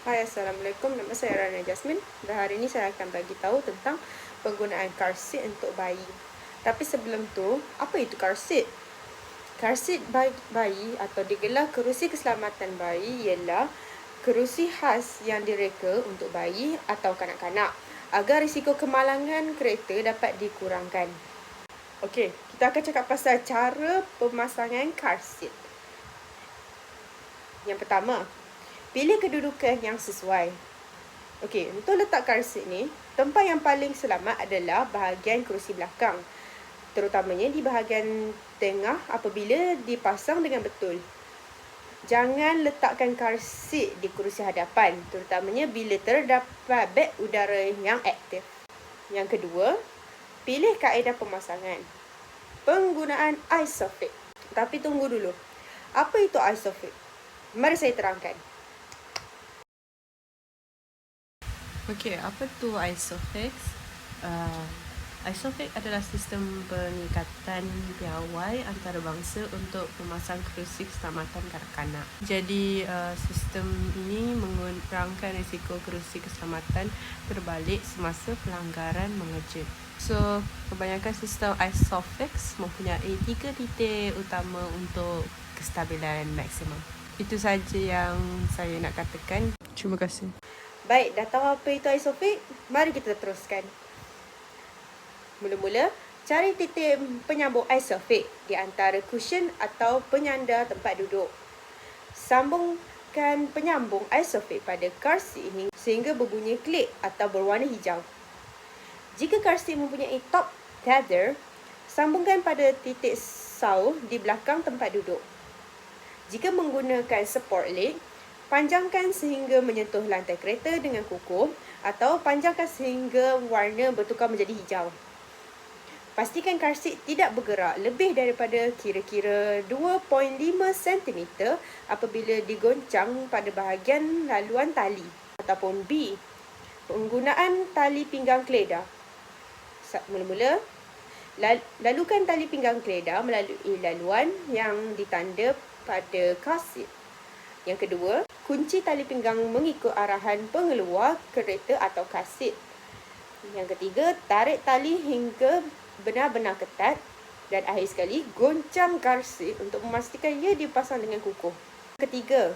Hai, Assalamualaikum. Nama saya Rana Jasmine dan hari ini saya akan bagi tahu tentang penggunaan car seat untuk bayi. Tapi sebelum tu, apa itu car seat? Car seat bayi atau digelar kerusi keselamatan bayi ialah kerusi khas yang direka untuk bayi atau kanak-kanak agar risiko kemalangan kereta dapat dikurangkan. Okey, kita akan cakap pasal cara pemasangan car seat. Yang pertama, pilih kedudukan yang sesuai. Okey, untuk letak car seat ni, tempat yang paling selamat adalah bahagian kerusi belakang. Terutamanya di bahagian tengah apabila dipasang dengan betul. Jangan letakkan car seat di kerusi hadapan, terutamanya bila terdapat beg udara yang aktif. Yang kedua, pilih kaedah pemasangan. Penggunaan ISOFIX. Tapi tunggu dulu. Apa itu ISOFIX? Mari saya terangkan. Okey, apa tu ISOFIX? ISOFIX adalah sistem pengikatan piawai antarabangsa untuk memasang kerusi keselamatan kanak-kanak. Jadi, sistem ini mengurangkan risiko kerusi keselamatan terbalik semasa pelanggaran mengejut. So, kebanyakan sistem ISOFIX mempunyai 3 titik utama untuk kestabilan maksimum. Itu saja yang saya nak katakan. Terima kasih. Baik, dah tahu apa itu ISOFIX? Mari kita teruskan. Mula-mula, cari titik penyambung ISOFIX di antara cushion atau penyanda tempat duduk. Sambungkan penyambung ISOFIX pada car seat sehingga berbunyi klik atau berwarna hijau. Jika car seat mempunyai top tether, sambungkan pada titik saw di belakang tempat duduk. Jika menggunakan support leg, panjangkan sehingga menyentuh lantai kereta dengan kukuh atau panjangkan sehingga warna bertukar menjadi hijau. Pastikan car seat tidak bergerak lebih daripada kira-kira 2.5 cm apabila digoncang pada bahagian laluan tali. Ataupun B, penggunaan tali pinggang keledar. Mula-mula, lalukan tali pinggang keledar melalui laluan yang ditanda pada car seat. Yang kedua, kunci tali pinggang mengikut arahan pengeluar kereta atau car seat. Yang ketiga, tarik tali hingga benar-benar ketat. Dan akhir sekali, goncang car seat untuk memastikan ia dipasang dengan kukuh. Ketiga,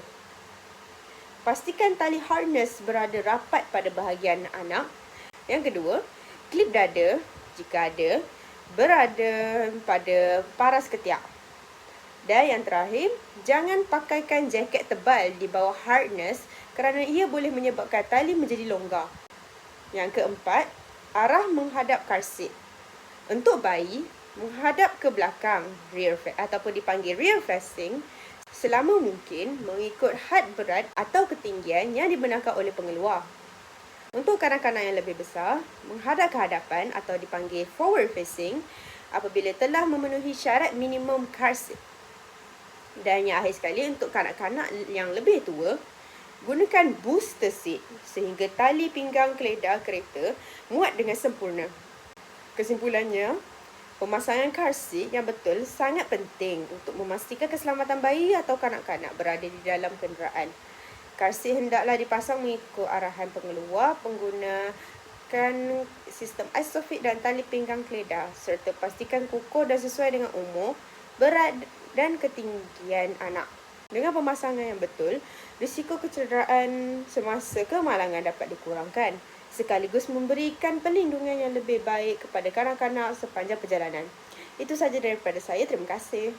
pastikan tali harness berada rapat pada bahagian anak. Yang kedua, klip dada, jika ada, berada pada paras ketiak. Dan yang terakhir, jangan pakaikan jaket tebal di bawah harness kerana ia boleh menyebabkan tali menjadi longgar. Yang keempat, arah menghadap car seat. Untuk bayi, menghadap ke belakang ataupun dipanggil rear facing selama mungkin mengikut had berat atau ketinggian yang dibenarkan oleh pengeluar. Untuk kanak-kanak yang lebih besar, menghadap ke hadapan atau dipanggil forward facing apabila telah memenuhi syarat minimum car seat. Dan yang akhir sekali, untuk kanak-kanak yang lebih tua, gunakan booster seat sehingga tali pinggang keledar kereta muat dengan sempurna. Kesimpulannya, pemasangan car seat yang betul sangat penting untuk memastikan keselamatan bayi atau kanak-kanak berada di dalam kenderaan. Car seat hendaklah dipasang mengikut arahan pengeluar, menggunakan sistem ISOFIX dan tali pinggang keledar serta pastikan kukuh dan sesuai dengan umur, berat dan ketinggian anak. Dengan pemasangan yang betul, risiko kecederaan semasa kemalangan dapat dikurangkan, sekaligus memberikan perlindungan yang lebih baik kepada kanak-kanak sepanjang perjalanan. Itu sahaja daripada saya. Terima kasih.